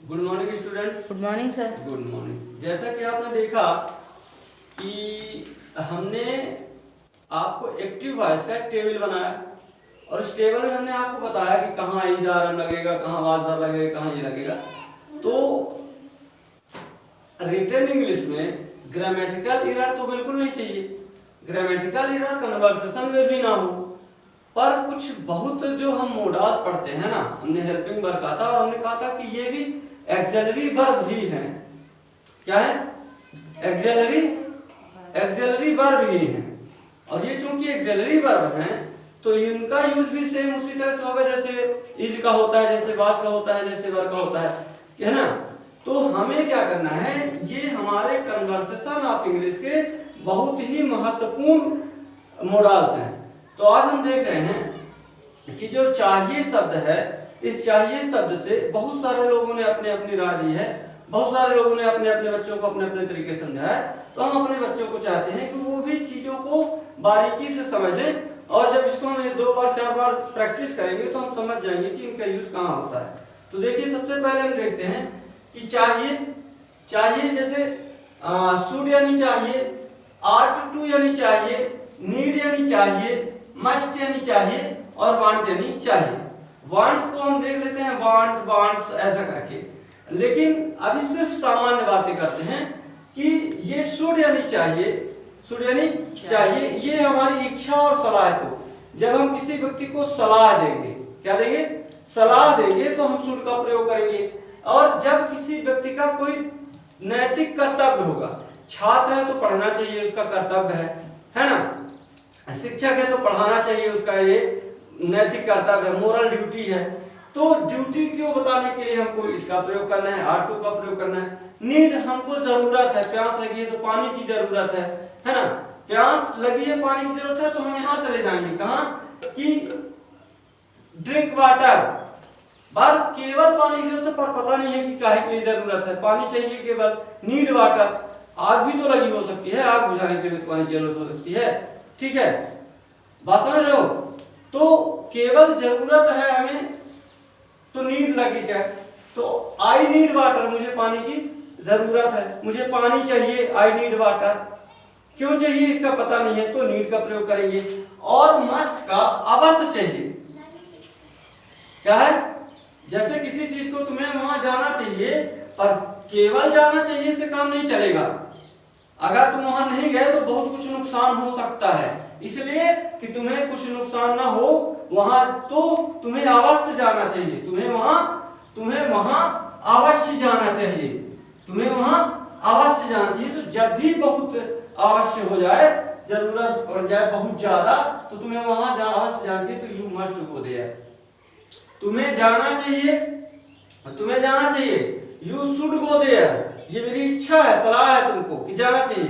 Good morning students. Good morning sir. Good morning. जैसा कि आपने देखा कि हमने आपको एक्टिव वॉइस का एक टेबल बनाया और उस टेबल में हमने आपको बताया कि कहाँ ईजारम लगेगा, कहाँ वाजदार लगेगा, कहाँ ये लगेगा। तो रिटन इंग्लिश में ग्रामेटिकल एरर तो बिल्कुल नहीं चाहिए, ग्रामेटिकल एरर कन्वर्सेशन में भी ना हो, पर कुछ बहुत जो हम मोडास पढ़ते हैं ना, हमने हेल्पिंग वर्ब कहा था और हमने कहा था कि ये भी एक्सिलरी वर्ब ही है। क्या है? एक्सिलरी वर्ब ही है। और ये चूंकि एक्सिलरी वर्ब हैं तो इनका यूज भी सेम उसी तरह से होगा जैसे इज का होता है, जैसे वाज का होता है, जैसे वर का होता है ना। तो हमें क्या करना है, ये हमारे कन्वर्सेशन ऑफ इंग्लिश के बहुत ही महत्वपूर्ण मोडाल्स हैं। तो आज हम देख रहे हैं कि जो चाहिए शब्द है, इस चाहिए शब्द से बहुत सारे लोगों ने अपनी अपनी राय दी है, बहुत सारे लोगों ने अपने अपने बच्चों को अपने अपने तरीके से समझाया है। तो हम अपने बच्चों को चाहते हैं कि वो भी चीजों को बारीकी से समझ लें और जब इसको हम 2 बार 4 बार प्रैक्टिस करेंगे तो हम समझ जाएंगे कि इनका यूज कहाँ होता है। तो देखिए, सबसे पहले हम देखते हैं कि चाहिए जैसे शुड यानी चाहिए, आर्ट टू यानी चाहिए, नीड यानी चाहिए, मस्ट यानी चाहिए और वांट यानी चाहिए। वांट को हम देख लेते हैं, वांट, वांट्स ऐसा करके। लेकिन अभी सिर्फ सामान्य बातें करते हैं कि ये शुड यानी चाहिए, शुड यानी चाहिए, ये हमारी इच्छा और सलाह को, जब हम किसी व्यक्ति को सलाह देंगे, क्या देंगे? सलाह देंगे, तो हम शुड का प्रयोग करेंगे। और जब किसी व्यक्ति का कोई नैतिक कर्तव्य होगा, छात्र है तो पढ़ना चाहिए, उसका कर्तव्य है ना, शिक्षक है तो पढ़ाना चाहिए, उसका ये नैतिक कर्तव्य है, मोरल ड्यूटी है। तो ड्यूटी को बताने के लिए हमको इसका प्रयोग करना है, आर टू का प्रयोग करना है। नीड, हमको जरूरत है, प्यास लगी है तो पानी की जरूरत है ना, प्यास लगी है, पानी की जरूरत है, तो हम यहाँ चले जाएंगे कहाँ कि ड्रिंक वाटर, बस केवल पानी की जरूरत है, पर पता नहीं है कि काहे के लिए जरूरत है, पानी चाहिए केवल। नीड वाटर, आग भी तो लगी हो सकती है, आग बुझाने के लिए पानी की जरूरत हो सकती है, ठीक है, बात समझ रहे हो। तो केवल जरूरत है हमें, तो नीड लगी क्या, तो आई नीड वाटर, मुझे पानी की जरूरत है, मुझे पानी चाहिए, आई नीड वाटर। क्यों चाहिए इसका पता नहीं है, तो नीड का प्रयोग करेंगे। और मस्ट का अवश्य चाहिए, क्या है, जैसे किसी चीज को तुम्हें वहां जाना चाहिए, पर केवल जाना चाहिए से काम नहीं चलेगा। अगर तुम वहां नहीं गए तो बहुत कुछ नुकसान हो सकता है, इसलिए कि तुम्हें कुछ नुकसान ना हो वहां, तो तुम्हें अवश्य जाना चाहिए, तुम्हें वहां अवश्य जाना चाहिए, तुम्हें वहां अवश्य जाना चाहिए। तो जब भी बहुत आवश्य हो जाए, जरूरत पड़ जाए बहुत ज्यादा, तो तुम्हें वहां अवश्य जाना चाहिए, तो यू मस्ट गो देयर, तुम्हें जाना चाहिए, यू शुड गो देयर, ये मेरी इच्छा है, सलाह है तुमको कि जाना चाहिए,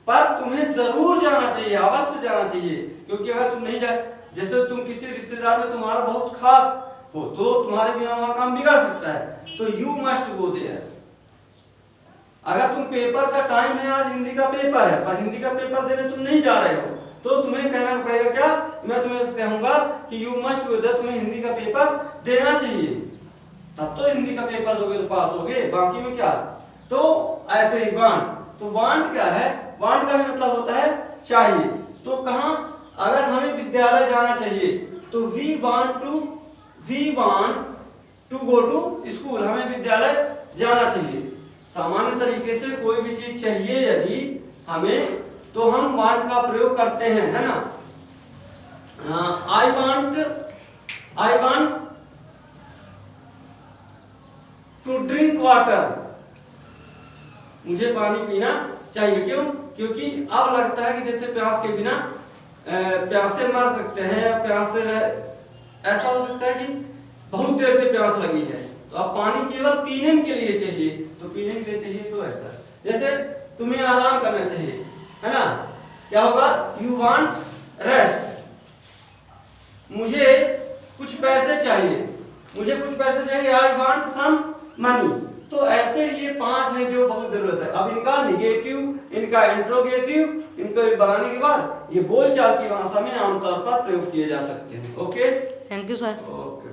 पर तुम्हें जरूर जाना चाहिए, अवश्य जाना चाहिए। क्योंकि अगर तुम नहीं जाए, जैसे तुम किसी रिश्तेदार में तुम्हारा बहुत खास हो, तो तुम्हारे बिना वहां काम बिगड़ सकता है, तो यू मस्ट गो देयर। अगर तुम पेपर का टाइम है, आज हिंदी का पेपर है, पर हिंदी का पेपर देने तुम नहीं जा रहे हो, तो तुम्हें कहना पड़ेगा क्या, मैं तुम्हें कहूंगा कि यू मस्ट गो देयर, तुम्हें हिंदी का पेपर देना चाहिए, तब तो हिंदी का पेपर दोगे तो पास होगे, बाकी में क्या। तो ऐसे ही वांट, तो वांट क्या है, वांट का भी मतलब होता है चाहिए। तो कहां, अगर हमें विद्यालय जाना चाहिए तो we want to go to school, हमें विद्यालय जाना चाहिए। सामान्य तरीके से कोई भी चीज चाहिए यदि हमें, तो हम वांट का प्रयोग करते हैं, है ना। I want to drink water, मुझे पानी पीना चाहिए। क्यों? क्योंकि अब लगता है कि जैसे प्यास के बिना प्यासे मर सकते हैं, या प्यास से ऐसा हो सकता है कि बहुत देर से प्यास लगी है, तो अब पानी केवल पीने के लिए चाहिए, तो पीने के लिए चाहिए, तो ऐसा जैसे तुम्हें आराम करना चाहिए, है ना, क्या होगा, यू वांट रेस्ट, मुझे कुछ पैसे चाहिए, आई वांट सम मनी। तो ऐसे ये 5 है जो बहुत जरूरत है। अब इनका निगेटिव, इनका इंट्रोगेटिव, इनको बनाने के बाद ये बोलचाल की भाषा में आमतौर पर प्रयोग किए जा सकते हैं। Okay, thank you sir. Okay.